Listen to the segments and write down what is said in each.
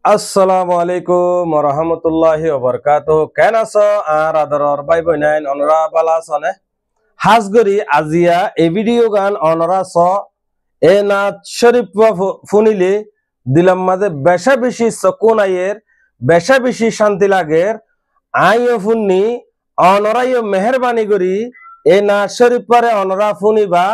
আসসালামু আলাইকুম রহমতুল্লাহি ওবরকাতুহ। কেন আছো আর আদরর ভাই বোনাইন অনরা বালা আছনে? হাজগরি আজিয়া এই ভিডিও গান অনরা স এ নাচ শরীফ ফুনিলে দিলাম মাঝে বেশা বেশি সকুন আয়ের বেশা বেশি শান্তি লাগের আইও ফুননি অনরাইও মেহরবানি করি এ নাচ শরীফ পারে অনরা ফুনিবা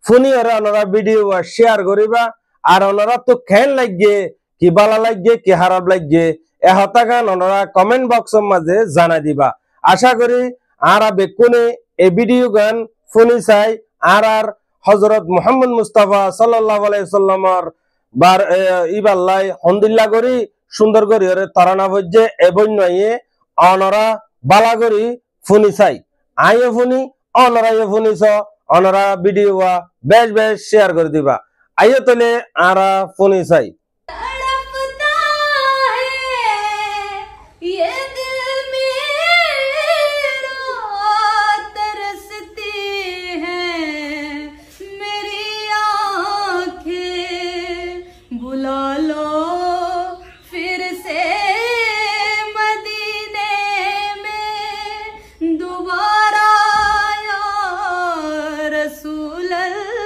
ফুনি ওরা অনরা ভিডিও শেয়ার করিবা আর অনরা তো খেন লাগিয়ে কি বালা লাগে কি খারাপ লাগে এ হতাগান ওনারা কমেন্ট বক্সের মাঝে জানাই দিবা। আশা করি আর বেকুনে এই ভিডিও গান শুনি চাই আর হযরত মুহাম্মদ মুস্তাফা সাল্লাল্লাহু আলাইহি সাল্লামর বার ইবাল্লাই হমদুলিল্লাহ করি সুন্দর করি ওরে তরানা ভজ্জে এবং নয়ে অনরা বালা করি শুনি চাই আইও শুনি অনরাইও শুনিছ অনরা ভিডিও বেশ বেশ শেয়ার করে দিবা। আইও তলে আরা শুনি চাই। ये दिल मेरा तरसती है, मेरी आँखें बुला लो फिर से मदीने में दोबारा या रसूल अल्लाह।